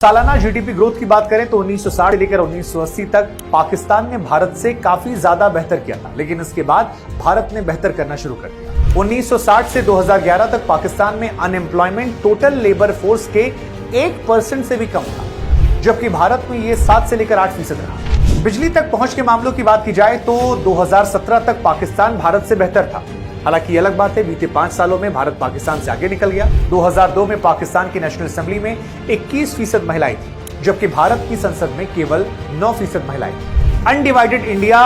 सालाना GDP growth की बात करें तो 1960 से लेकर 1980 तक पाकिस्तान ने भारत से काफी ज्यादा बेहतर किया था, लेकिन इसके बाद भारत ने बेहतर करना शुरू कर दिया। 1960 से 2011 तक पाकिस्तान में अनएम्प्लॉयमेंट टोटल लेबर फोर्स के 1% से भी कम था, जबकि भारत में यह 7 से लेकर 8% रहा। बिजली तक पहुंच के मामलों की बात की जाए तो 2017 तक पाकिस्तान भारत से बेहतर था। हालांकि अलग बात है, बीते 5 सालों में भारत पाकिस्तान से आगे निकल गया। 2002 में पाकिस्तान की नेशनल असेंबली में 21% महिलाएं थी, जबकि भारत की संसद में केवल 9% महिलाएं थी। अनडिवाइडेड इंडिया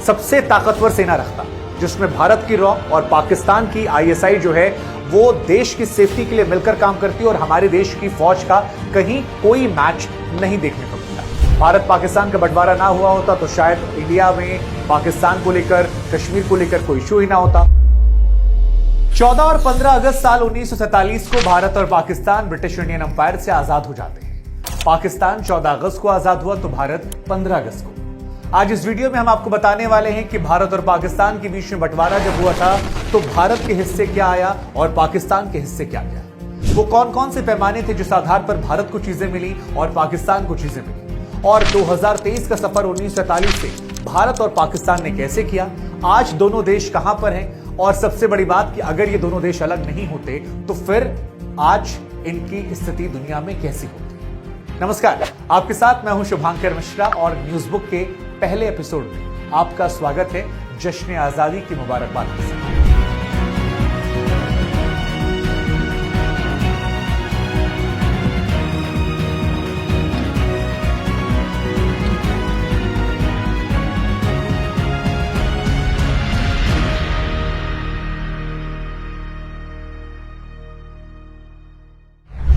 सबसे ताकतवर सेना रखता, जिसमें भारत की रॉ और पाकिस्तान की आईएसआई जो है वो देश की सेफ्टी के लिए मिलकर काम करती है और हमारे देश की फौज का कहीं कोई मैच नहीं देखने को मिलता। भारत पाकिस्तान का बंटवारा ना हुआ होता तो शायद इंडिया में पाकिस्तान को लेकर, कश्मीर को लेकर कोई इशू ही ना होता। 14 और 15 अगस्त साल 1947 को भारत और पाकिस्तान ब्रिटिश इंडियन एम्पायर से आजाद हो जाते हैं। पाकिस्तान 14 अगस्त को आजाद हुआ तो भारत 15 अगस्त को। आज इस वीडियो में हम आपको बताने वाले हैं कि भारत और पाकिस्तान के बीच में बंटवारा जब हुआ था तो भारत के हिस्से क्या आया और पाकिस्तान के हिस्से क्या गया। वो कौन कौन से पैमाने थे जिस आधार पर भारत को चीजें मिली और पाकिस्तान को चीजें मिली, और 2023 का सफर 1947 से भारत और पाकिस्तान ने कैसे किया, आज दोनों देश कहां पर हैं, और सबसे बड़ी बात कि अगर ये दोनों देश अलग नहीं होते तो फिर आज इनकी स्थिति दुनिया में कैसी होती। नमस्कार, आपके साथ मैं हूं शुभांकर मिश्रा और न्यूज बुक के पहले एपिसोड में आपका स्वागत है जश्न आजादी की मुबारकबाद के साथ।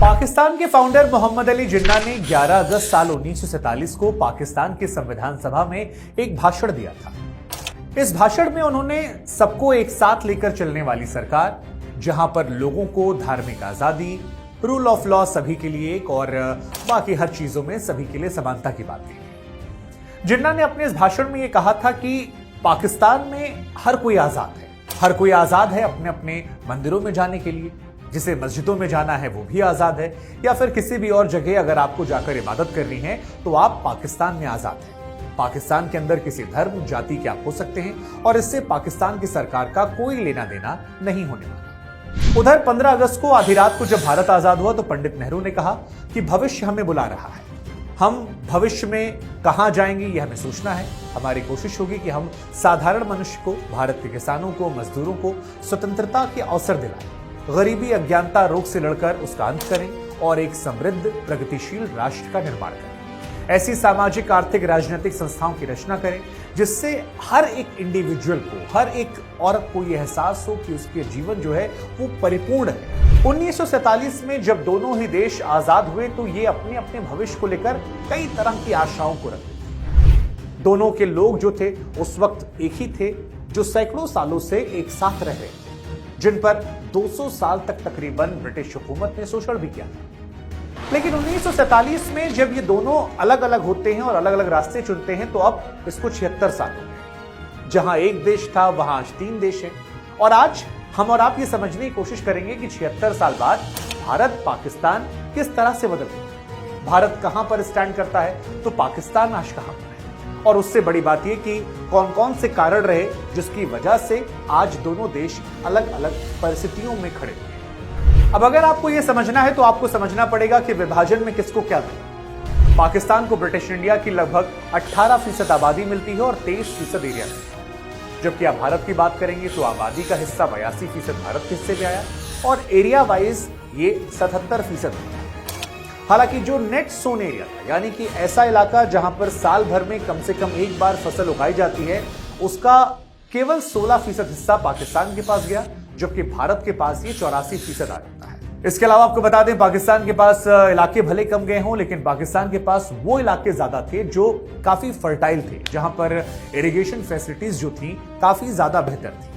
पाकिस्तान के फाउंडर मोहम्मद अली जिन्ना ने 11 अगस्त साल 1947 को पाकिस्तान की संविधान सभा में एक भाषण दिया था। इस भाषण में उन्होंने सबको एक साथ लेकर चलने वाली सरकार, जहां पर लोगों को धार्मिक आजादी, रूल ऑफ लॉ सभी के लिए एक और बाकी हर चीजों में सभी के लिए समानता की बात की। जिन्ना ने अपने इस भाषण में यह कहा था कि पाकिस्तान में हर कोई आजाद है, हर कोई आजाद है अपने अपने मंदिरों में जाने के लिए, जिसे मस्जिदों में जाना है वो भी आजाद है, या फिर किसी भी और जगह अगर आपको जाकर इबादत करनी है तो आप पाकिस्तान में आजाद हैं। पाकिस्तान के अंदर किसी धर्म जाति के आप हो सकते हैं और इससे पाकिस्तान की सरकार का कोई लेना देना नहीं होने वाला। उधर 15 अगस्त को आधी रात को जब भारत आजाद हुआ तो पंडित नेहरू ने कहा कि भविष्य हमें बुला रहा है, हम भविष्य में कहां जाएंगे यह हमें सोचना है। हमारी कोशिश होगी कि हम साधारण मनुष्य को, भारत के किसानों को, मजदूरों को स्वतंत्रता के अवसर दिलाएं, गरीबी अज्ञानता रोग से लड़कर उसका अंत करें और एक समृद्ध प्रगतिशील राष्ट्र का निर्माण करें। ऐसी सामाजिक, आर्थिक, राजनीतिक संस्थाओं की रचना करें जिससे हर एक इंडिविजुअल को, हर एक औरत को यह एहसास हो कि उसके जीवन जो है वो परिपूर्ण है। 1947 में जब दोनों ही देश आजाद हुए तो ये अपने अपने भविष्य को लेकर कई तरह की आशाओं को रखते। दोनों के लोग जो थे उस वक्त एक ही थे, जो सैकड़ों सालों से एक साथ रह रहे थे, जिन पर 200 साल तक तकरीबन ब्रिटिश हुकूमत ने शोषण भी किया था। लेकिन 1947 में जब ये दोनों अलग अलग होते हैं और अलग अलग रास्ते चुनते हैं तो अब इसको 76 साल हो गए। जहां एक देश था वहां आज 3 देश हैं, और आज हम और आप ये समझने की कोशिश करेंगे कि 76 साल बाद भारत पाकिस्तान किस तरह से बदल गया, भारत कहां पर स्टैंड करता है तो पाकिस्तान आज कहां पर है, और उससे बड़ी बात यह कि कौन कौन से कारण रहे जिसकी वजह से आज दोनों देश अलग अलग परिस्थितियों में खड़े हैं। अब अगर आपको यह समझना है तो आपको समझना पड़ेगा कि विभाजन में किसको क्या मिला। पाकिस्तान को ब्रिटिश इंडिया की लगभग 18% आबादी मिलती है और 23% एरिया में, जबकि आप भारत की बात करेंगे तो आबादी का हिस्सा 82% भारत के हिस्से में आया और एरिया वाइज ये 77% है। हालांकि जो नेट सोन एरिया था, यानी कि ऐसा इलाका जहां पर साल भर में कम से कम एक बार फसल उगाई जाती है, उसका केवल 16% हिस्सा पाकिस्तान के पास गया, जबकि भारत के पास ये 84% आ जाता है। इसके अलावा आपको बता दें, पाकिस्तान के पास इलाके भले कम गए हों, लेकिन पाकिस्तान के पास वो इलाके ज्यादा थे जो काफी फर्टाइल थे, जहां पर इरिगेशन फैसिलिटीज जो थी काफी ज्यादा बेहतर थी।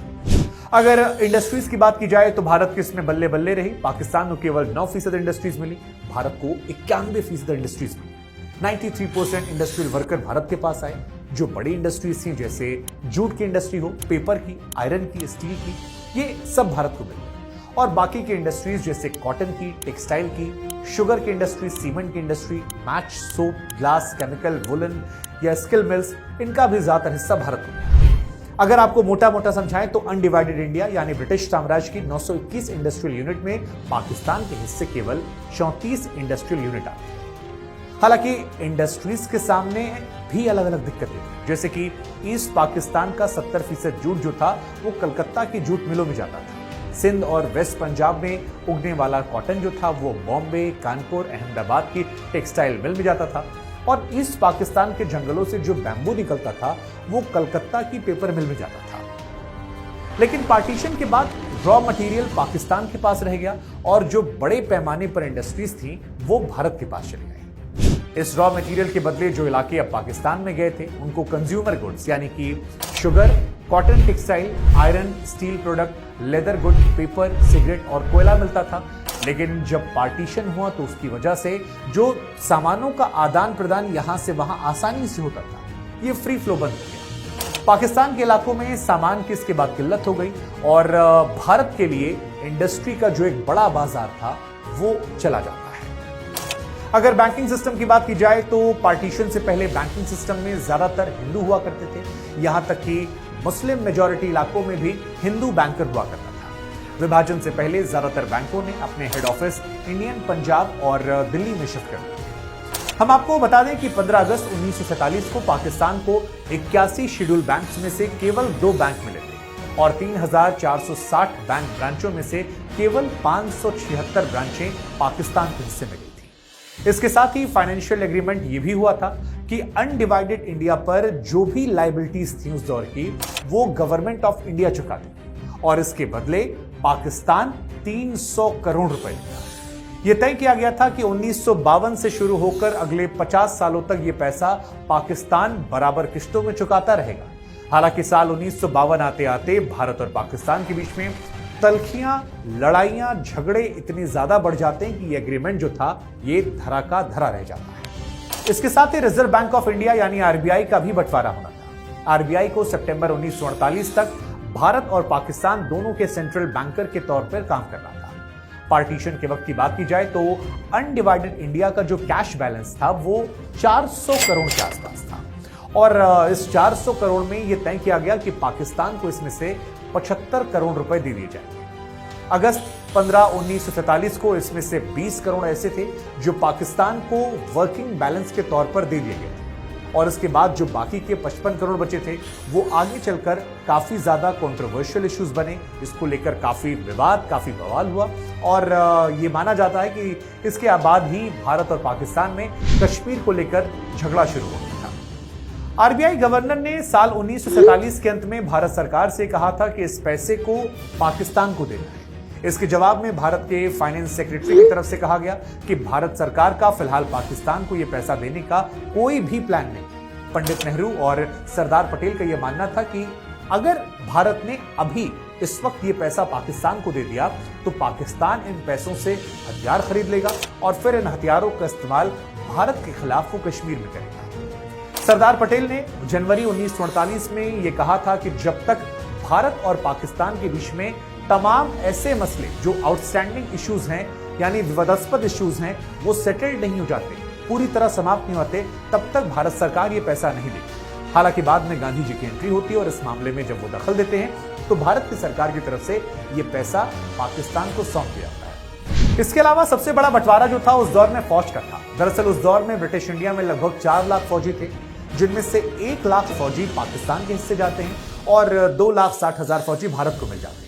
अगर इंडस्ट्रीज की बात की जाए तो भारत की इसमें बल्ले बल्ले रही। पाकिस्तान को केवल 9% इंडस्ट्रीज मिली, भारत को 91% इंडस्ट्रीज मिली। 93% इंडस्ट्रियल वर्कर भारत के पास आए। जो बड़ी इंडस्ट्रीज थी जैसे जूट की इंडस्ट्री हो, पेपर की, आयरन की, स्टील की, ये सब भारत को मिल गई। और बाकी की इंडस्ट्रीज जैसे कॉटन की, टेक्सटाइल की, शुगर की इंडस्ट्री, सीमेंट की industry, match, soap, glass, chemical, woollen या स्किल मिल्स, इनका भी ज्यादातर हिस्सा भारत में है। अगर आपको मोटा मोटा समझाएं तो अनडिवाइडेड इंडिया यानी ब्रिटिश साम्राज्य की 921 इंडस्ट्रियल यूनिट में पाकिस्तान के हिस्से केवल 34 इंडस्ट्रियल यूनिट आते हैं। हालांकि इंडस्ट्रीज के सामने भी अलग अलग दिक्कतें थी, जैसे कि ईस्ट पाकिस्तान का 70% जूट जो था वो कलकत्ता की जूट मिलों में जाता था। सिंध और वेस्ट पंजाब में उगने वाला कॉटन जो था वो बॉम्बे, कानपुर, अहमदाबाद की टेक्सटाइल मिल में जाता था। और ईस्ट पाकिस्तान के जंगलों से जो बैम्बू निकलता था वो कलकत्ता की पेपर मिल में जाता था। लेकिन पार्टीशन के बाद रॉ मटेरियल पाकिस्तान के पास रह गया और जो बड़े पैमाने पर इंडस्ट्रीज थी वो भारत के पास चली गई। इस रॉ मटेरियल के बदले जो इलाके अब पाकिस्तान में गए थे उनको कंज्यूमर गुड्स यानी कि sugar, cotton, textile, iron, steel product, leather good, paper, cigarette और कोयला मिलता था। लेकिन जब पार्टीशन हुआ तो उसकी वजह से जो सामानों का आदान प्रदान यहां से वहां आसानी से होता था, ये फ्री फ्लो बंद हो गया। पाकिस्तान के इलाकों में सामान की इसके बाद किल्लत हो गई और भारत के लिए इंडस्ट्री का जो एक बड़ा बाजार था वो चला जाता है। अगर बैंकिंग सिस्टम की बात की जाए तो पार्टीशन से पहले बैंकिंग सिस्टम में ज्यादातर हिंदू हुआ करते थे। यहां तक कि मुस्लिम मेजॉरिटी इलाकों में भी हिंदू बैंकर हुआ करता था। विभाजन से पहले ज्यादातर बैंकों ने अपने हेड ऑफिस इंडियन पंजाब और दिल्ली में शिफ्ट कर दिए। हम आपको बता दें कि 15 अगस्त 1947 को पाकिस्तान को 81 शेड्यूल बैंक्स में से केवल 2 बैंक मिले थे और 3460 बैंक ब्रांचों में से केवल 576 ब्रांचें पाकिस्तान के हिस्से में गई थी। इसके साथ ही फाइनेंशियल एग्रीमेंट यह भी हुआ था कि अनडिवाइडेड इंडिया पर जो भी लायबिलिटीज थी उस दौर की वो गवर्नमेंट ऑफ इंडिया चुकाती और इसके बदले पाकिस्तान 300 करोड़ रुपए देगा। यह तय किया गया था कि 1952 से शुरू होकर अगले 50 सालों तक यह पैसा पाकिस्तान बराबर किश्तों में चुकाता रहेगा। हालांकि साल 1952 आते आते भारत और पाकिस्तान के बीच में तल्खियां, लड़ाइयां, झगड़े इतने ज्यादा बढ़ जाते हैं कि यह एग्रीमेंट जो था ये धरा का धरा रह जाता है। इसके साथ ही रिजर्व बैंक ऑफ इंडिया यानी आरबीआई का भी बंटवारा होना था। आरबीआई को सितंबर 1948 तक भारत और पाकिस्तान दोनों के सेंट्रल बैंकर के तौर पर काम करना था। पार्टीशन के वक्त की बात की जाए तो अनडिवाइडेड इंडिया का जो कैश बैलेंस था वो 400 करोड़ के आसपास था और इस 400 करोड़ में यह तय किया गया कि पाकिस्तान को इसमें से 75 करोड़ रुपए दे दिए जाएंगे। अगस्त 15, 1947 को इसमें से 20 करोड़ ऐसे थे जो पाकिस्तान को वर्किंग बैलेंस के तौर पर दे दिए गए थे और इसके बाद जो बाकी के 55 करोड़ बचे थे वो आगे चलकर काफी ज्यादा कंट्रोवर्शियल इश्यूज बने। इसको लेकर काफी विवाद, काफी बवाल हुआ और ये माना जाता है कि इसके बाद ही भारत और पाकिस्तान में कश्मीर को लेकर झगड़ा शुरू हो गया था। आरबीआई गवर्नर ने साल 1947 के अंत में भारत सरकार से कहा था कि इस पैसे को पाकिस्तान को देना है। इसके जवाब में भारत के फाइनेंस सेक्रेटरी की तरफ से कहा गया कि भारत सरकार का फिलहाल पाकिस्तान को यह पैसा देने का कोई भी प्लान नहीं। पंडित नेहरू और सरदार पटेल का यह मानना था कि अगर भारत ने अभी इस वक्त ये पैसा पाकिस्तान को दे दिया तो पाकिस्तान इन पैसों से हथियार खरीद लेगा और फिर इन हथियारों का इस्तेमाल भारत के खिलाफ वो कश्मीर में करेगा। सरदार पटेल ने जनवरी 1948 में यह कहा था कि जब तक भारत और पाकिस्तान के बीच में तमाम ऐसे मसले जो आउटस्टैंडिंग इश्यूज हैं यानी विवादास्पद इश्यूज हैं वो सेटल्ड नहीं हो जाते, पूरी तरह समाप्त नहीं होते, तब तक भारत सरकार ये पैसा नहीं देती। हालांकि बाद में गांधी जी की एंट्री होती है और इस मामले में जब वो दखल देते हैं तो भारत की सरकार की तरफ से ये पैसा पाकिस्तान को सौंप दिया जाता है। इसके अलावा सबसे बड़ा बंटवारा जो था उस दौर में फौज का था। दरअसल उस दौर में ब्रिटिश इंडिया में लगभग 4 लाख फौजी थे, जिनमें से 1 लाख फौजी पाकिस्तान के हिस्से जाते हैं और 2,60,000 फौजी भारत को मिल जाते हैं।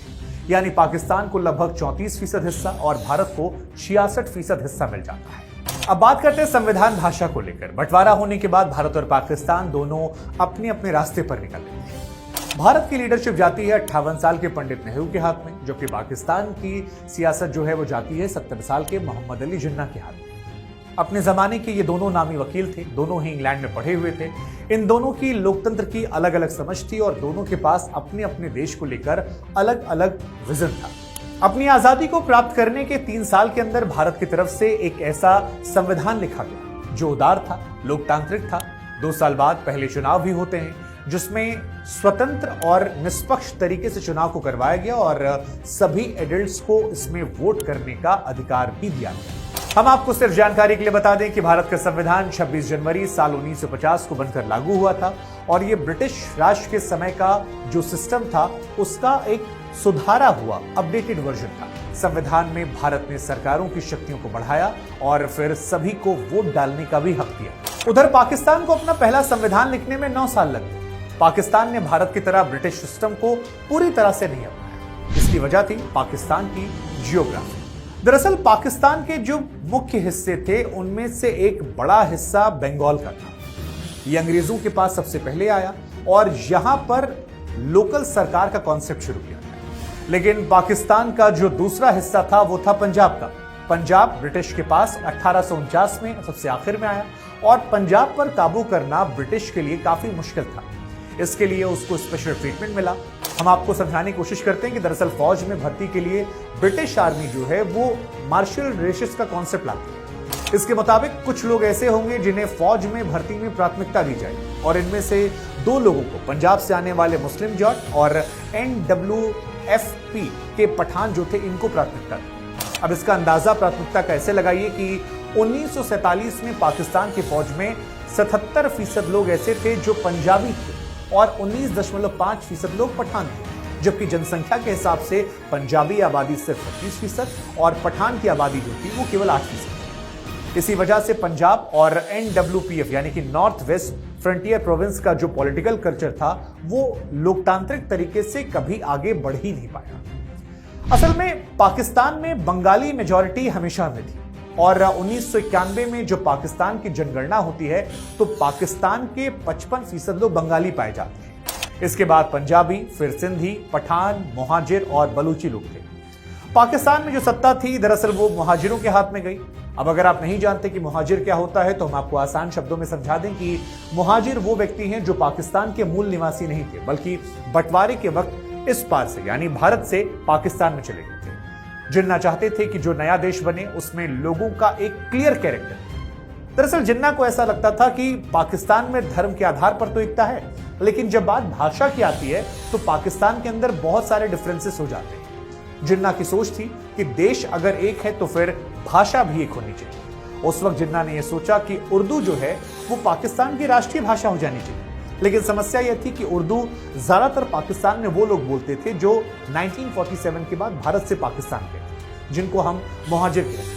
यानी पाकिस्तान को लगभग 34% हिस्सा और भारत को 66% हिस्सा मिल जाता है। अब बात करते हैं संविधान भाषा को लेकर। बंटवारा होने के बाद भारत और पाकिस्तान दोनों अपने अपने रास्ते पर निकल लेते हैं। भारत की लीडरशिप जाती है 58 साल के पंडित नेहरू के हाथ में, जबकि पाकिस्तान की सियासत जो है वो जाती है 70 साल के मोहम्मद अली जिन्ना के हाथ में। अपने जमाने के ये दोनों नामी वकील थे, दोनों ही इंग्लैंड में पढ़े हुए थे। इन दोनों की लोकतंत्र की अलग अलग समझ थी और दोनों के पास अपने अपने देश को लेकर अलग अलग विजन था। अपनी आजादी को प्राप्त करने के 3 साल के अंदर भारत की तरफ से एक ऐसा संविधान लिखा गया जो उदार था, लोकतांत्रिक था। 2 साल बाद पहले चुनाव भी होते हैं जिसमें स्वतंत्र और निष्पक्ष तरीके से चुनाव को करवाया गया और सभी एडल्ट्स को इसमें वोट करने का अधिकार भी दिया गया। हम आपको सिर्फ जानकारी के लिए बता दें कि भारत का संविधान 26 जनवरी साल 1950 को बनकर लागू हुआ था और यह ब्रिटिश राज के समय का जो सिस्टम था उसका एक सुधारा हुआ अपडेटेड वर्जन था। संविधान में भारत ने सरकारों की शक्तियों को बढ़ाया और फिर सभी को वोट डालने का भी हक दिया। उधर पाकिस्तान को अपना पहला संविधान लिखने में 9 साल लगे। पाकिस्तान ने भारत की तरह ब्रिटिश सिस्टम को पूरी तरह से नहीं अपनाया। इसकी वजह थी पाकिस्तान की जियोग्राफी। दरअसल पाकिस्तान के जो मुख्य हिस्से थे उनमें से एक बड़ा हिस्सा बंगाल का था। ये अंग्रेजों के पास सबसे पहले आया और यहां पर लोकल सरकार का कॉन्सेप्ट शुरू किया गया। लेकिन पाकिस्तान का जो दूसरा हिस्सा था वो था पंजाब का। पंजाब ब्रिटिश के पास 1849 में सबसे आखिर में आया और पंजाब पर काबू करना ब्रिटिश के लिए काफी मुश्किल था। इसके लिए उसको स्पेशल ट्रीटमेंट मिला। हम आपको समझाने की कोशिश करते हैं कि दरअसल फौज में भर्ती के लिए ब्रिटिश आर्मी जो है वो मार्शल रेशेस का कॉन्सेप्ट लाती है। इसके मुताबिक कुछ लोग ऐसे होंगे जिन्हें फौज में भर्ती में प्राथमिकता दी जाएगी और इनमें से 2 लोगों को पंजाब से आने वाले मुस्लिम जाट और NWFP के पठान जो थे इनको प्राथमिकता दी। अब इसका अंदाजा प्राथमिकता कैसे लगाइए कि 1947 में पाकिस्तान की फौज में 77% लोग ऐसे थे जो पंजाबी थे और 19.5% लोग पठान थे, जबकि जनसंख्या के हिसाब से पंजाबी आबादी सिर्फ 25% और पठान की आबादी जो थी वो केवल 8%। इसी वजह से पंजाब और NWPF यानी कि नॉर्थ वेस्ट फ्रंटियर प्रोविंस का जो पॉलिटिकल कल्चर था वो लोकतांत्रिक तरीके से कभी आगे बढ़ ही नहीं पाया। असल में पाकिस्तान में बंगाली मेजॉरिटी हमेशा में थी और 1991 में जो पाकिस्तान की जनगणना होती है तो पाकिस्तान के 55% लोग बंगाली पाए जाते हैं। इसके बाद पंजाबी, फिर सिंधी, पठान, मुहाजिर और बलूची लोग थे। पाकिस्तान में जो सत्ता थी दरअसल वो मुहाजिरों के हाथ में गई। अब अगर आप नहीं जानते कि मुहाजिर क्या होता है तो हम आपको आसान शब्दों में समझा दें कि मुहाजिर वो व्यक्ति हैं जो पाकिस्तान के मूल निवासी नहीं थे बल्कि बंटवारे के वक्त इस पार से यानी भारत से पाकिस्तान में चले गए थे। जिन्ना चाहते थे कि जो नया देश बने उसमें लोगों का एक क्लियर कैरेक्टर। दरअसल जिन्ना को ऐसा लगता था कि पाकिस्तान में धर्म के आधार पर तो एकता है, लेकिन जब बात भाषा की आती है तो पाकिस्तान के अंदर बहुत सारे डिफरेंसेस हो जाते हैं। जिन्ना की सोच थी कि देश अगर एक है तो फिर भाषा भी एक होनी चाहिए। उस वक्त जिन्ना ने यह सोचा कि उर्दू जो है वो पाकिस्तान की राष्ट्रीय भाषा हो जानी चाहिए। लेकिन समस्या यह थी कि उर्दू ज्यादातर पाकिस्तान में वो लोग बोलते थे जो 1947 के बाद भारत से पाकिस्तान गए थे, जिनको हम मुहाजिर कहते हैं।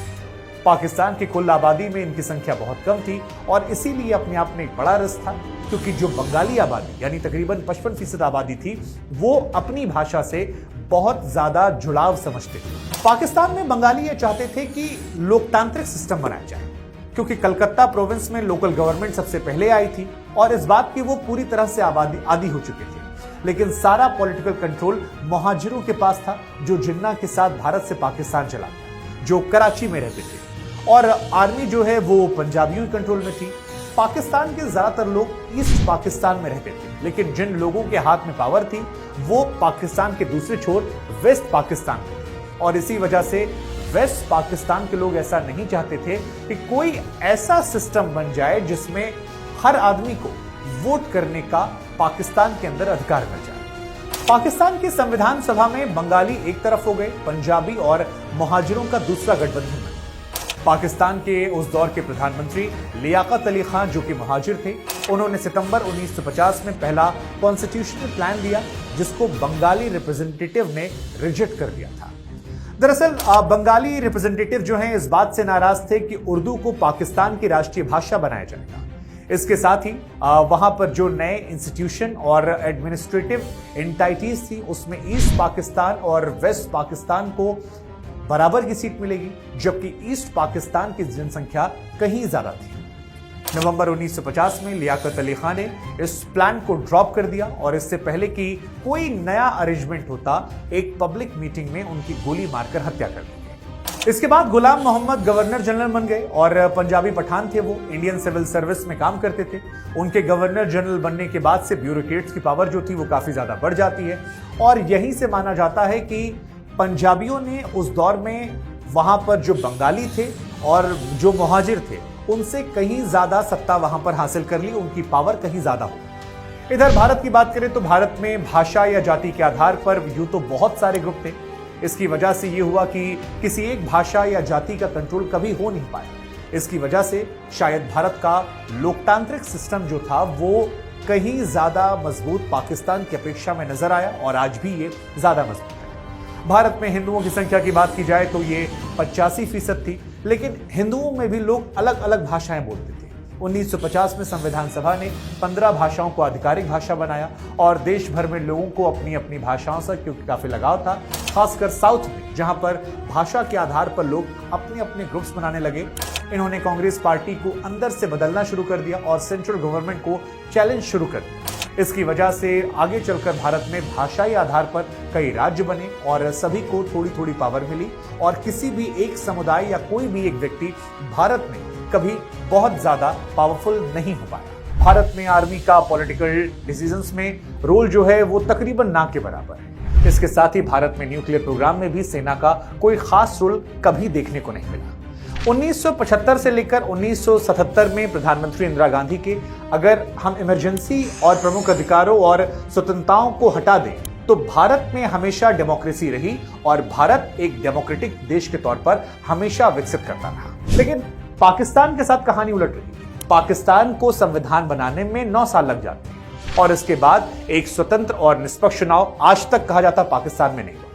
पाकिस्तान की कुल आबादी में इनकी संख्या बहुत कम थी और इसीलिए अपने आप में एक बड़ा रिस्क था, क्योंकि जो बंगाली आबादी यानी तकरीबन 55% आबादी थी वो अपनी भाषा से बहुत ज्यादा जुड़ाव समझते थे। पाकिस्तान में बंगाली ये चाहते थे कि लोकतांत्रिक सिस्टम बनाया जाए, क्योंकि कलकत्ता प्रोविंस में लोकल गवर्नमेंट सबसे पहले आई थी और इस बात की वो पूरी तरह से आदी हो चुके थे। लेकिन सारा पॉलिटिकल कंट्रोल मुहाजिरों के पास था जो जिन्ना के साथ भारत से पाकिस्तान चला गया, जो कराची में रहते थे, और आर्मी जो है वो पंजाबियों के कंट्रोल में थी। पाकिस्तान के ज्यादातर लोग ईस्ट पाकिस्तान में रहते थे, लेकिन जिन लोगों के हाथ में पावर थी वो पाकिस्तान के दूसरे छोर वेस्ट पाकिस्तान में थे। और इसी वजह से वेस्ट पाकिस्तान के लोग ऐसा नहीं चाहते थे कि कोई ऐसा सिस्टम बन जाए जिसमें हर आदमी को वोट करने का पाकिस्तान के अंदर अधिकार मिल जाए। पाकिस्तान की संविधान सभा में बंगाली एक तरफ हो गए, पंजाबी और मुहाजिरों का दूसरा गठबंधन बना। पाकिस्तान के उस दौर के प्रधानमंत्री लियाकत अली खान जो कि मुहाजिर थे, उन्होंने सितंबर 1950 में पहला कॉन्स्टिट्यूशनल प्लान दिया जिसको बंगाली रिप्रेजेंटेटिव ने रिजेक्ट कर दिया था। दरअसल बंगाली रिप्रेजेंटेटिव जो हैं इस बात से नाराज थे कि उर्दू को पाकिस्तान की राष्ट्रीय भाषा बनाया जाएगा। इसके साथ ही वहां पर जो नए इंस्टीट्यूशन और एडमिनिस्ट्रेटिव एंटाइटीज थी उसमें ईस्ट पाकिस्तान और वेस्ट पाकिस्तान को बराबर की सीट मिलेगी, जबकि ईस्ट पाकिस्तान की जनसंख्या कहीं ज्यादा थी। नवंबर 1950 में लियाकत अली खान ने इस प्लान को ड्रॉप कर दिया और इससे पहले कि कोई नया अरेंजमेंट होता, एक पब्लिक मीटिंग में उनकी गोली मारकर हत्या कर दी गई। इसके बाद गुलाम मोहम्मद गवर्नर जनरल बन गए और पंजाबी पठान थे, वो इंडियन सिविल सर्विस में काम करते थे। उनके गवर्नर जनरल बनने के बाद से ब्यूरोक्रेट्स की पावर जो थी वो काफी ज्यादा बढ़ जाती है और यहीं से माना जाता है कि पंजाबियों ने उस दौर में वहां पर जो बंगाली थे और जो मुहाजिर थे उनसे कहीं ज्यादा सत्ता वहां पर हासिल कर ली, उनकी पावर कहीं ज्यादा हो। इधर भारत की बात करें तो भारत में भाषा या जाति के आधार पर यूं तो बहुत सारे ग्रुप थे। इसकी वजह से ये हुआ कि किसी एक भाषा या जाति का कंट्रोल कभी हो नहीं पाया। इसकी वजह से शायद भारत का लोकतांत्रिक सिस्टम जो था वो कहीं ज्यादा मजबूत पाकिस्तान की अपेक्षा में नजर आया और आज भी ये ज्यादा मजबूत है। भारत में हिंदुओं की संख्या की बात की जाए तो ये 85% थी, लेकिन हिंदुओं में भी लोग अलग अलग भाषाएं बोलते थे। 1950 में संविधान सभा ने 15 भाषाओं को आधिकारिक भाषा बनाया और देश भर में लोगों को अपनी अपनी भाषाओं से क्योंकि काफी लगाव था, खासकर साउथ में जहां पर भाषा के आधार पर लोग अपने अपने ग्रुप्स बनाने लगे। इन्होंने कांग्रेस पार्टी को अंदर से बदलना शुरू कर दिया और सेंट्रल गवर्नमेंट को चैलेंज शुरू कर दिया। इसकी वजह से आगे चलकर भारत में भाषाई आधार पर कई राज्य बने और सभी को थोड़ी थोड़ी पावर मिली और किसी भी एक समुदाय या कोई भी एक व्यक्ति भारत में कभी बहुत ज्यादा पावरफुल नहीं हो पाया। भारत में आर्मी का पॉलिटिकल डिसीजंस में रोल जो है वो तकरीबन ना के बराबर है। इसके साथ ही भारत में न्यूक्लियर प्रोग्राम में भी सेना का कोई खास रोल कभी देखने को नहीं मिला। 1975 से लेकर 1977 में प्रधानमंत्री इंदिरा गांधी के अगर हम इमरजेंसी और प्रमुख अधिकारों और स्वतंत्रताओं को हटा दें तो भारत में हमेशा डेमोक्रेसी रही और भारत एक डेमोक्रेटिक देश के तौर पर हमेशा विकसित करता रहा। लेकिन पाकिस्तान के साथ कहानी उलट रही। पाकिस्तान को संविधान बनाने में 9 साल लग जाते हैं और इसके बाद एक स्वतंत्र और निष्पक्ष चुनाव आज तक कहा जाता पाकिस्तान में नहीं हुआ।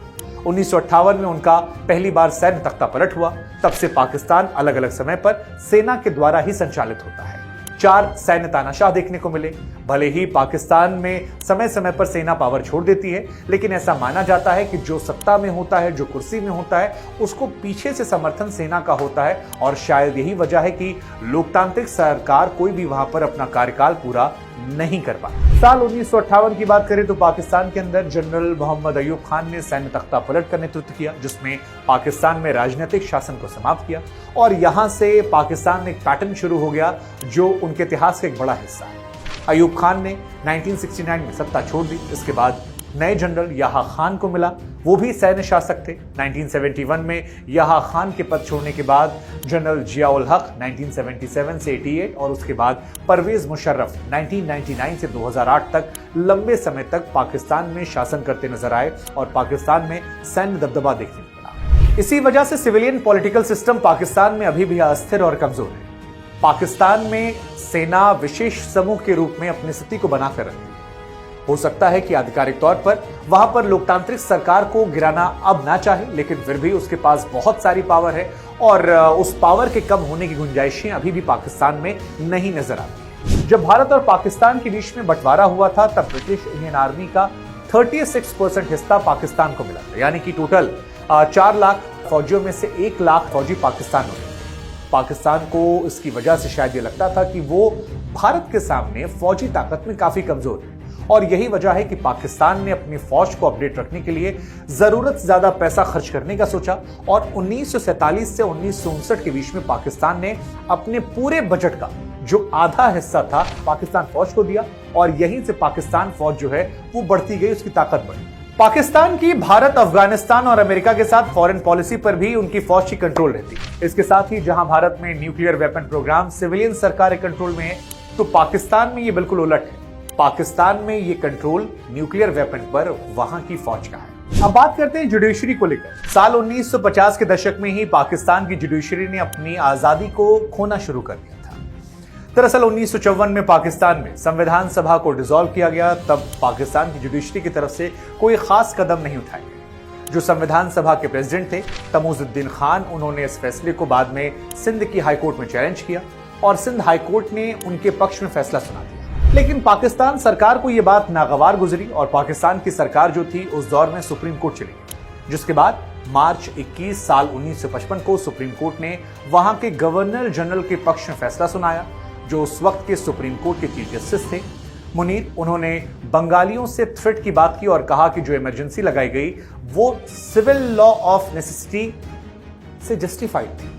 1958 में उनका पहली बार सैन्य तख्ता पलट हुआ। तब से पाकिस्तान अलग अलग समय पर सेना के द्वारा ही संचालित होता है। 4 सैन्य तानाशाह देखने को मिले। भले ही पाकिस्तान में समय समय पर सेना पावर छोड़ देती है, लेकिन ऐसा माना जाता है कि जो सत्ता में होता है, जो कुर्सी में होता है, उसको पीछे से समर्थन सेना का होता है और शायद यही वजह है कि लोकतांत्रिक सरकार कोई भी वहां पर अपना कार्यकाल पूरा नहीं कर पाती। साल 1958 की बात करें तो पाकिस्तान के अंदर जनरल मोहम्मद अयूब खान ने सैन्य तख्ता पलट का नेतृत्व किया, जिसमें पाकिस्तान में राजनीतिक शासन को समाप्त किया और यहां से पाकिस्तान में एक पैटर्न शुरू हो गया जो उनके इतिहास का एक बड़ा हिस्सा है। अयूब खान ने 1969 में सत्ता छोड़ दी। इसके बाद नए जनरल याहा खान को मिला, वो भी सैन्य शासक थे। 1971 में याहा खान के पद छोड़ने के बाद जनरल जियाउल हक 1977 से 88 और उसके बाद परवेज मुशर्रफ 1999 से 2008 तक लंबे समय तक पाकिस्तान में शासन करते नजर आए और पाकिस्तान में सैन्य दबदबा देखने को मिला। इसी वजह से सिविलियन पॉलिटिकल सिस्टम पाकिस्तान में अभी भी अस्थिर और कमजोर है। पाकिस्तान में सेना विशेष समूह के रूप में अपनी स्थिति को बनाकर रखती है। हो सकता है कि आधिकारिक तौर पर वहां पर लोकतांत्रिक सरकार को गिराना अब ना चाहे, लेकिन फिर भी उसके पास बहुत सारी पावर है और उस पावर के कम होने की गुंजाइशें अभी भी पाकिस्तान में नहीं नजर आती। जब भारत और पाकिस्तान के बीच में बंटवारा हुआ था तब ब्रिटिश इंडियन आर्मी का 36% हिस्सा पाकिस्तान को मिला था, यानी कि टोटल 4 लाख फौजियों में से 1 लाख फौजी पाकिस्तान में थे। पाकिस्तान को इसकी वजह से शायद ये लगता था कि वो भारत के सामने फौजी ताकत में काफी कमजोर है और यही वजह है कि पाकिस्तान ने अपनी फौज को अपडेट रखने के लिए जरूरत से ज्यादा पैसा खर्च करने का सोचा और 1947 से 1959 के बीच में पाकिस्तान ने अपने पूरे बजट का जो आधा हिस्सा था पाकिस्तान फौज को दिया और यहीं से पाकिस्तान फौज जो है वो बढ़ती गई, उसकी ताकत बढ़ी। पाकिस्तान की भारत, अफगानिस्तान और अमेरिका के साथ फॉरेन पॉलिसी पर भी उनकी फौज की कंट्रोल रहती है। इसके साथ ही जहां भारत में न्यूक्लियर वेपन प्रोग्राम सिविलियन सरकार के कंट्रोल में है, तो पाकिस्तान में ये बिल्कुल उलट है। पाकिस्तान में ये कंट्रोल न्यूक्लियर वेपन पर वहां की फौज का है। अब बात करते हैं जुडिशरी को लेकर। साल 1950 के दशक में ही पाकिस्तान की जुडिशरी ने अपनी आजादी को खोना शुरू कर दिया था। दरअसल 1954 में पाकिस्तान में संविधान सभा को डिसॉल्व किया गया। तब पाकिस्तान की जुडिशरी की तरफ से कोई खास कदम नहीं उठाए गए। जो संविधान सभा के प्रेसिडेंट थे तमूजुद्दीन खान, उन्होंने इस फैसले को बाद में सिंध की हाईकोर्ट में चैलेंज किया और सिंध हाईकोर्ट ने उनके पक्ष में फैसला सुना दिया। लेकिन पाकिस्तान सरकार को यह बात नागवार गुजरी और पाकिस्तान की सरकार जो थी उस दौर में सुप्रीम कोर्ट चली गई, जिसके बाद मार्च 21 साल 1955 को सुप्रीम कोर्ट ने वहां के गवर्नर जनरल के पक्ष में फैसला सुनाया, जो उस वक्त के सुप्रीम कोर्ट के चीफ जस्टिस थे मुनीर। उन्होंने बंगालियों से थ्रेट की बात की और कहा कि जो इमरजेंसी लगाई गई वो सिविल लॉ ऑफ नेसेसिटी से जस्टिफाइड थी।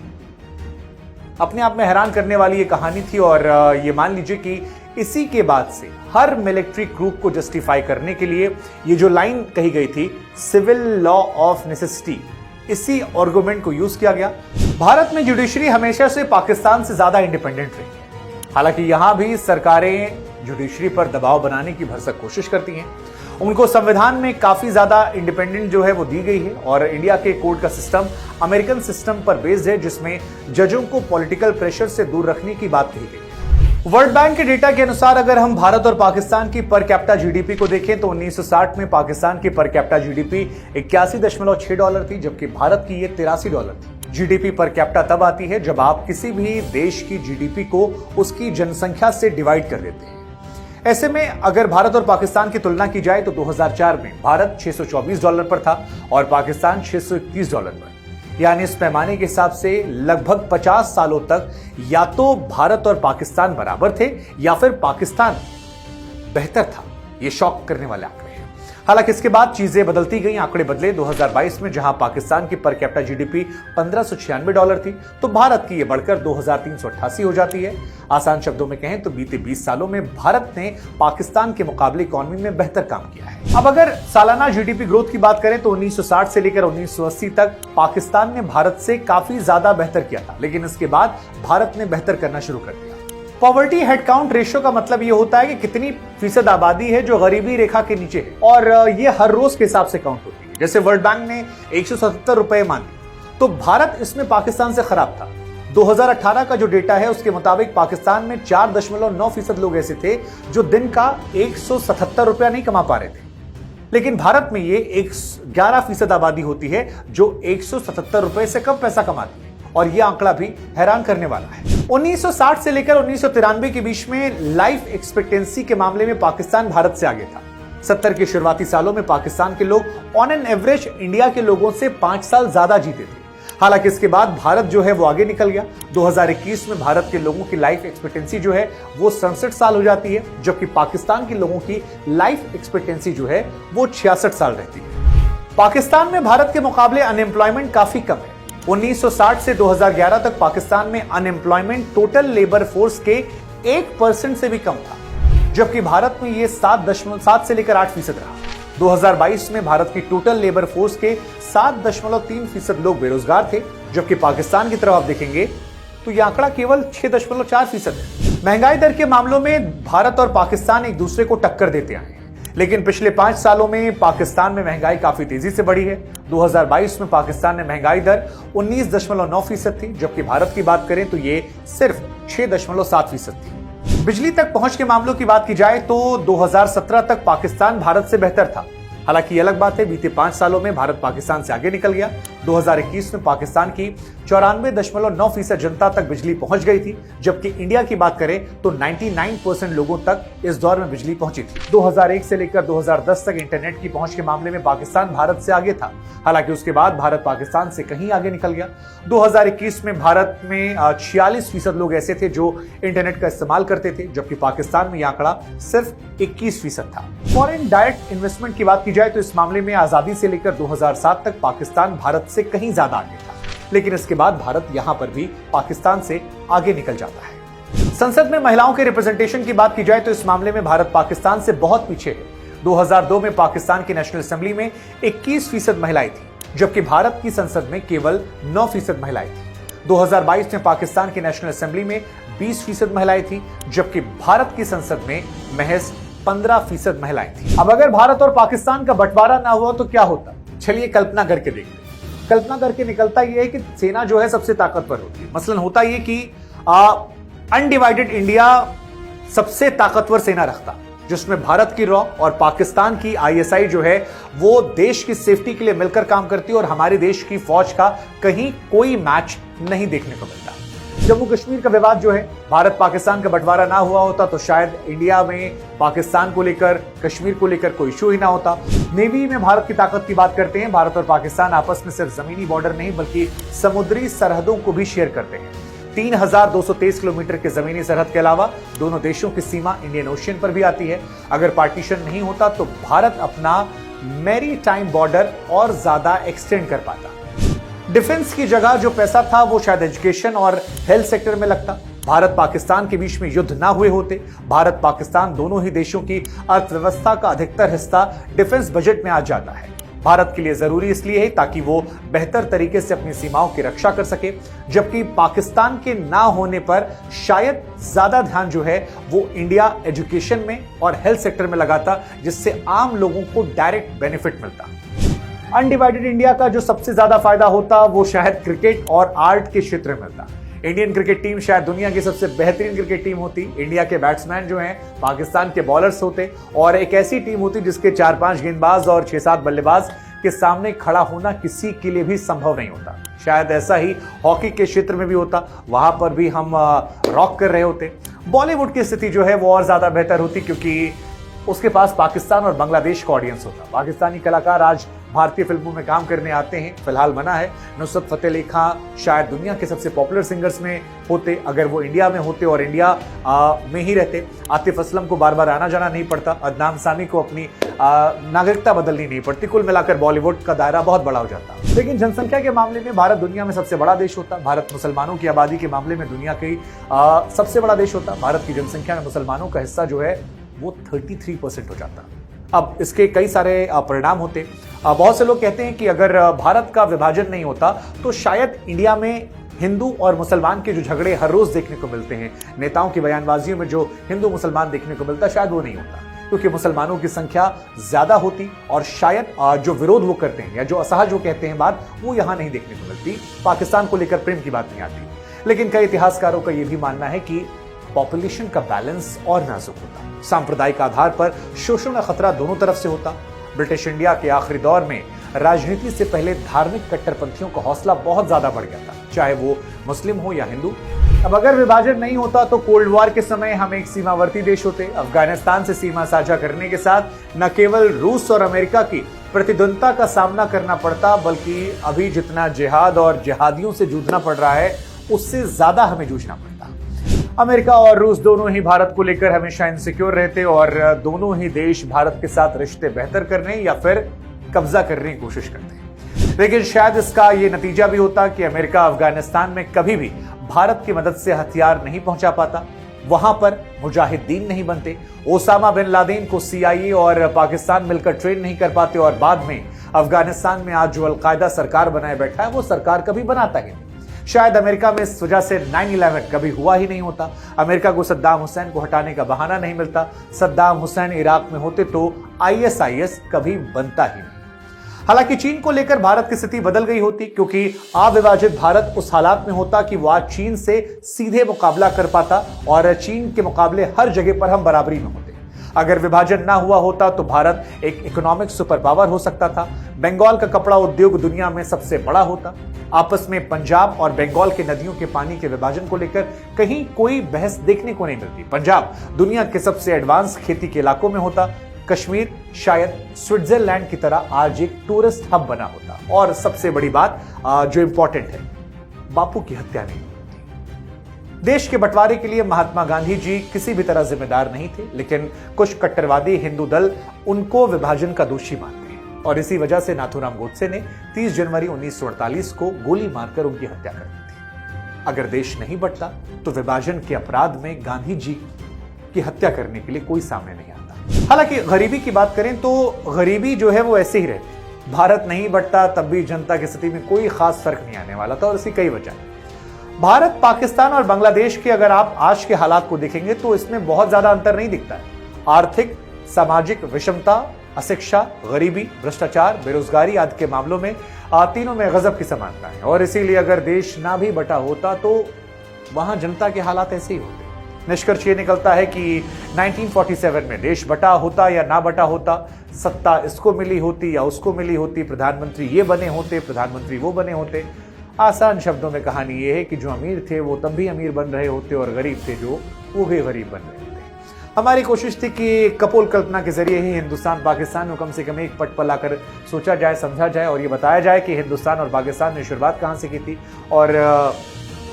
अपने आप में हैरान करने वाली ये कहानी थी और ये मान लीजिए कि इसी के बाद से हर मिलिट्री ग्रुप को जस्टिफाई करने के लिए ये जो लाइन कही गई थी सिविल लॉ ऑफ नेसेसिटी, इसी आर्गुमेंट को यूज किया गया। भारत में जुडिशरी हमेशा से पाकिस्तान से ज्यादा इंडिपेंडेंट रही है। हालांकि यहां भी सरकारें जुडिशरी पर दबाव बनाने की भरसक कोशिश करती हैं। उनको संविधान में काफी ज्यादा इंडिपेंडेंट जो है वो दी गई है और इंडिया के कोर्ट का सिस्टम अमेरिकन सिस्टम पर बेस्ड है, जिसमें जजों को पॉलिटिकल प्रेशर से दूर रखने की बात कही गई है। वर्ल्ड बैंक के डेटा के अनुसार अगर हम भारत और पाकिस्तान की पर कैपिटा जीडीपी को देखें तो 1960 में पाकिस्तान की पर कैपिटा जीडीपी 81.6 डॉलर थी, जबकि भारत की ये 83 डॉलर थी। जीडीपी पर कैपिटा तब आती है जब आप किसी भी देश की जीडीपी को उसकी जनसंख्या से डिवाइड कर देते हैं। ऐसे में अगर भारत और पाकिस्तान की तुलना की जाए तो 2004 में भारत 624 डॉलर पर था और पाकिस्तान 631 डॉलर पर, यानी इस पैमाने के हिसाब से लगभग 50 सालों तक या तो भारत और पाकिस्तान बराबर थे या फिर पाकिस्तान बेहतर था। यह शॉक करने वाले आंकड़े हैं। हालांकि इसके बाद चीजें बदलती गई, आंकड़े बदले। 2022 में जहां पाकिस्तान की पर कैपिटा जीडीपी 1596 डॉलर थी तो भारत की यह बढ़कर 2388 हो जाती है। आसान शब्दों में कहें तो बीते 20 सालों में भारत ने पाकिस्तान के मुकाबले इकोनॉमी में बेहतर काम किया है। अब अगर सालाना जीडीपी ग्रोथ की बात करें तो 1960 से लेकर 1980 तक पाकिस्तान ने भारत से काफी ज्यादा बेहतर किया था, लेकिन इसके बाद भारत ने बेहतर करना शुरू कर दिया। पॉवर्टी हेड काउंट रेशियो का मतलब यह होता है कि कितनी फीसद आबादी है जो गरीबी रेखा के नीचे है, और यह हर रोज के हिसाब से काउंट होती है। जैसे वर्ल्ड बैंक ने 177 रुपए माने तो भारत इसमें पाकिस्तान से खराब था। 2018 का जो डेटा है उसके मुताबिक पाकिस्तान में 4.9% लोग ऐसे थे जो दिन का 177 रुपया नहीं कमा पा रहे थे, लेकिन भारत में ये 11% आबादी होती है जो 177 रुपए से कम पैसा कमाती है, और यह आंकड़ा भी हैरान करने वाला है। 1960 से लेकर 1993 के बीच में लाइफ एक्सपेक्टेंसी के मामले में पाकिस्तान भारत से आगे था। 70 के शुरुआती सालों में पाकिस्तान के लोग ऑन एन एवरेज इंडिया के लोगों से 5 साल ज्यादा जीते थे। हालांकि इसके बाद भारत जो है वो आगे निकल गया। 2021 में भारत के लोगों की लाइफ एक्सपेक्टेंसी जो है वो 67 साल हो जाती है, जबकि पाकिस्तान के लोगों की लाइफ एक्सपेक्टेंसी जो है वो 66 साल रहती है। पाकिस्तान में भारत के मुकाबले अनएम्प्लॉयमेंट काफी कम है। 1960 से 2011 तक पाकिस्तान में अनएम्प्लॉयमेंट टोटल लेबर फोर्स के 1% से भी कम था, जबकि भारत में यह 7 से लेकर 8% रहा। 2022 में भारत की टोटल लेबर फोर्स के 7.3% लोग बेरोजगार थे, जबकि पाकिस्तान की तरफ आप देखेंगे तो यह आंकड़ा केवल 6.4% है। महंगाई दर के मामलों में भारत और पाकिस्तान एक दूसरे को टक्कर देते आए हैं, लेकिन पिछले 5 सालों में पाकिस्तान में महंगाई काफी तेजी से बढ़ी है। 2022 में पाकिस्तान में महंगाई दर 19.9% थी, जबकि भारत की बात करें तो ये सिर्फ 6.7% थी। बिजली तक पहुंच के मामलों की बात की जाए तो 2017 तक पाकिस्तान भारत से बेहतर था। हालांकि ये अलग बात है, बीते 5 सालों में भारत पाकिस्तान से आगे निकल गया। 2021 में पाकिस्तान की 94.9% जनता तक बिजली पहुंच गई थी, जबकि इंडिया की बात करें तो 99% लोगों तक इस दौर में बिजली पहुंची थी। 2001 से लेकर 2010 तक इंटरनेट की पहुंच के मामले में पाकिस्तान भारत से आगे था। हालांकि उसके बाद भारत पाकिस्तान से कहीं आगे निकल गया। 2021 में भारत में 46% लोग ऐसे थे जो इंटरनेट का इस्तेमाल करते थे, जबकि पाकिस्तान में यह आंकड़ा सिर्फ 21% था। फॉरेन डायरेक्ट इन्वेस्टमेंट की बात की जाए तो इस मामले में आजादी से लेकर 2007 तक पाकिस्तान भारत से कहीं ज्यादा आगे था, लेकिन इसके बाद भारत यहां पर भी पाकिस्तान से आगे निकल जाता है। संसद में महिलाओं के रिप्रेजेंटेशन की बात की जाए तो इस मामले में भारत पाकिस्तान से बहुत पीछे है। 2002 में पाकिस्तान की नेशनल असेंबली में 21% महिलाएं थी, जबकि भारत की संसद में केवल 9% महिलाएं थी। 2022 में पाकिस्तान की नेशनल असेंबली में 20% महिलाएं थी, जबकि भारत की संसद में महज 15% महिलाएं थी। अब अगर भारत और पाकिस्तान का बंटवारा ना हुआ तो क्या होता? चलिए कल्पना करके देखते हैं। कल्पना करके निकलता यह है कि सेना जो है सबसे ताकतवर होती है। मसलन होता यह कि अनडिवाइडेड इंडिया सबसे ताकतवर सेना रखता, जिसमें भारत की रॉ और पाकिस्तान की आईएसआई जो है वो देश की सेफ्टी के लिए मिलकर काम करती है, और हमारे देश की फौज का कहीं कोई मैच नहीं देखने को मिलता। जम्मू कश्मीर का विवाद जो है, भारत पाकिस्तान का बंटवारा ना हुआ होता तो शायद इंडिया में पाकिस्तान को लेकर, कश्मीर को लेकर कोई इशू ही ना होता। नेवी में भारत की ताकत की बात करते हैं। भारत और पाकिस्तान आपस में सिर्फ जमीनी बॉर्डर नहीं बल्कि समुद्री सरहदों को भी शेयर करते हैं। 3223 किलोमीटर के जमीनी सरहद के अलावा दोनों देशों की सीमा इंडियन ओशियन पर भी आती है। अगर पार्टीशन नहीं होता तो भारत अपना मैरीटाइम बॉर्डर और ज्यादा एक्सटेंड कर पाता। डिफेंस की जगह जो पैसा था वो शायद एजुकेशन और हेल्थ सेक्टर में लगता। भारत पाकिस्तान के बीच में युद्ध ना हुए होते। भारत पाकिस्तान दोनों ही देशों की अर्थव्यवस्था का अधिकतर हिस्सा डिफेंस बजट में आ जाता है। भारत के लिए जरूरी इसलिए है ताकि वो बेहतर तरीके से अपनी सीमाओं की रक्षा कर सके, जबकि पाकिस्तान के ना होने पर शायद ज्यादा ध्यान जो है वो इंडिया एजुकेशन में और हेल्थ सेक्टर में लगाता, जिससे आम लोगों को डायरेक्ट बेनिफिट मिलता। अनडिवाइडेड इंडिया का जो सबसे ज्यादा फायदा होता वो शायद क्रिकेट और आर्ट के क्षेत्र में मिलता। इंडियन क्रिकेट टीम शायद दुनिया की सबसे बेहतरीन क्रिकेट टीम होती। इंडिया के बैट्समैन जो हैं पाकिस्तान के बॉलर्स होते और एक ऐसी टीम होती जिसके 4-5 गेंदबाज और 6-7 बल्लेबाज के सामने खड़ा होना किसी के लिए भी संभव नहीं होता। शायद ऐसा ही हॉकी के क्षेत्र में भी होता, वहां पर भी हम रॉक कर रहे होते। बॉलीवुड की स्थिति जो है वो और ज्यादा बेहतर होती, क्योंकि उसके पास पाकिस्तान और बांग्लादेश का ऑडियंस होता। पाकिस्तानी कलाकार आज भारतीय फिल्मों में काम करने आते हैं, फिलहाल मना है। नुसरत फतेह अली खान शायद दुनिया के सबसे पॉपुलर सिंगर्स में होते अगर वो इंडिया में होते और इंडिया में ही रहते। आतिफ असलम को बार बार आना जाना नहीं पड़ता, अदनान सामी को अपनी नागरिकता बदलनी नहीं पड़ती। कुल मिलाकर बॉलीवुड का दायरा बहुत बड़ा हो जाता। लेकिन जनसंख्या के मामले में भारत दुनिया में सबसे बड़ा देश होता। भारत मुसलमानों की आबादी के मामले में दुनिया की सबसे बड़ा देश होता। भारत की जनसंख्या में मुसलमानों का हिस्सा जो है वो 33% हो जाता। अब इसके कई सारे परिणाम होते। बहुत से लोग कहते हैं कि अगर भारत का विभाजन नहीं होता तो शायद इंडिया में हिंदू और मुसलमान के जो झगड़े हर रोज देखने को मिलते हैं, नेताओं की बयानबाजियों में जो हिंदू मुसलमान देखने को मिलता, शायद वो नहीं होता, क्योंकि मुसलमानों की संख्या ज्यादा होती और शायद जो विरोध वो करते हैं या जो असहज वो कहते हैं बात, वो यहां नहीं देखने को मिलती। पाकिस्तान को लेकर प्रेम की बात नहीं आती। लेकिन कई इतिहासकारों का यह भी मानना है कि पॉपुलेशन का बैलेंस और नाजुक होता। सांप्रदायिक आधार पर शोषण का खतरा दोनों तरफ से होता। ब्रिटिश इंडिया के आखिरी दौर में राजनीति से पहले धार्मिक कट्टरपंथियों का हौसला बहुत ज्यादा बढ़ गया था, चाहे वो मुस्लिम हो या हिंदू। अब अगर विभाजन नहीं होता तो कोल्ड वॉर के समय हम एक सीमावर्ती देश होते। अफगानिस्तान से सीमा साझा करने के साथ न केवल रूस और अमेरिका की प्रतिद्वंदता का सामना करना पड़ता, बल्कि अभी जितना जिहाद और जिहादियों से जूझना पड़ रहा है उससे ज्यादा हमें जूझना पड़ता। अमेरिका और रूस दोनों ही भारत को लेकर हमेशा इनसिक्योर रहते और दोनों ही देश भारत के साथ रिश्ते बेहतर करने या फिर कब्जा करने की कोशिश करते। लेकिन शायद इसका यह नतीजा भी होता कि अमेरिका अफगानिस्तान में कभी भी भारत की मदद से हथियार नहीं पहुंचा पाता, वहां पर मुजाहिदीन नहीं बनते, ओसामा बिन लादेन को CIA और पाकिस्तान मिलकर ट्रेन नहीं कर पाते और बाद में अफगानिस्तान में आज जो अलकायदा सरकार बनाए बैठा है वो सरकार कभी बनाता ही नहीं। शायद अमेरिका में इस वजह से 9/11 कभी हुआ ही नहीं होता। अमेरिका को सद्दाम हुसैन को हटाने का बहाना नहीं मिलता। सद्दाम हुसैन इराक में होते तो ISIS कभी बनता ही नहीं। हालांकि चीन को लेकर भारत की स्थिति बदल गई होती, क्योंकि अविभाजित भारत उस हालात में होता कि वह चीन से सीधे मुकाबला कर पाता और चीन के मुकाबले हर जगह पर हम बराबरी में होते। अगर विभाजन ना हुआ होता तो भारत एक इकोनॉमिक सुपर पावर हो सकता था। बंगाल का कपड़ा उद्योग दुनिया में सबसे बड़ा होता। आपस में पंजाब और बंगाल के नदियों के पानी के विभाजन को लेकर कहीं कोई बहस देखने को नहीं मिलती। पंजाब दुनिया के सबसे एडवांस खेती के इलाकों में होता। कश्मीर शायद स्विट्जरलैंड की तरह आज एक टूरिस्ट हब बना होता। और सबसे बड़ी बात जो इंपॉर्टेंट है, बापू की हत्या नहीं होती। देश के बंटवारे के लिए महात्मा गांधी जी किसी भी तरह जिम्मेदार नहीं थे, लेकिन कुछ कट्टरवादी हिंदू दल उनको विभाजन का दोषी मानते हैं और इसी वजह से नाथूराम गोडसे ने 30 जनवरी 1948 को गोली मारकर उनकी हत्या कर दी थी। अगर देश नहीं बंटता तो विभाजन के अपराध में गांधी जी की हत्या करने के लिए कोई सामने नहीं आता। हालांकि गरीबी की बात करें तो गरीबी जो है वो ऐसे ही रहती। भारत नहीं बंटता तब भी जनता की स्थिति में कोई खास फर्क नहीं आने वाला था और इसकी कई वजह। भारत, पाकिस्तान और बांग्लादेश के अगर आप आज के हालात को देखेंगे तो इसमें बहुत ज्यादा अंतर नहीं दिखता है। आर्थिक, सामाजिक विषमता, अशिक्षा, गरीबी, भ्रष्टाचार, बेरोजगारी आदि के मामलों में तीनों में गजब की समानता है और इसीलिए अगर देश ना भी बटा होता तो वहां जनता के हालात ऐसे ही होते। निष्कर्ष ये निकलता है कि 1947 में देश बटा होता या ना बटा होता, सत्ता इसको मिली होती या उसको मिली होती, प्रधानमंत्री ये बने होते, प्रधानमंत्री वो बने होते। आसान शब्दों में कहानी ये है कि जो अमीर थे वो तब भी अमीर बन रहे होते और गरीब थे जो वो भी गरीब बन रहे होते। हमारी कोशिश थी कि कपोल कल्पना के जरिए ही हिंदुस्तान पाकिस्तान को कम से कम एक पट पर लाकर सोचा जाए, समझा जाए और ये बताया जाए कि हिंदुस्तान और पाकिस्तान ने शुरुआत कहाँ से की थी और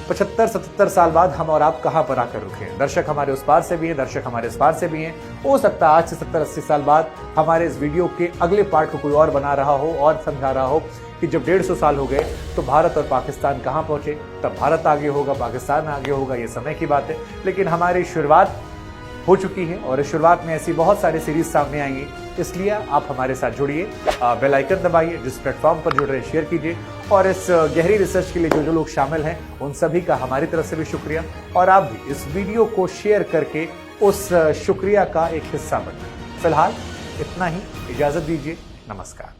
75-77 साल बाद हम और आप कहां पर आकर रुके हैं। दर्शक हमारे उस पार से भी हैं, दर्शक हमारे इस पार से भी हैं। हो सकता है आज से 70-80 साल बाद हमारे इस वीडियो के अगले पार्ट को कोई और बना रहा हो और समझा रहा हो कि जब 150 साल हो गए तो भारत और पाकिस्तान कहां पहुंचे, तब भारत आगे होगा, पाकिस्तान आगे होगा, ये समय की बात है। लेकिन हमारी शुरुआत हो चुकी है और इस शुरुआत में ऐसी बहुत सारी सीरीज सामने आएंगी, इसलिए आप हमारे साथ जुड़िए, बेल आइकन दबाइए, जिस प्लेटफॉर्म पर जुड़ रहे शेयर कीजिए और इस गहरी रिसर्च के लिए जो लोग शामिल हैं उन सभी का हमारी तरफ से भी शुक्रिया और आप भी इस वीडियो को शेयर करके उस शुक्रिया का एक हिस्सा बने। फिलहाल इतना ही, इजाजत दीजिए, नमस्कार।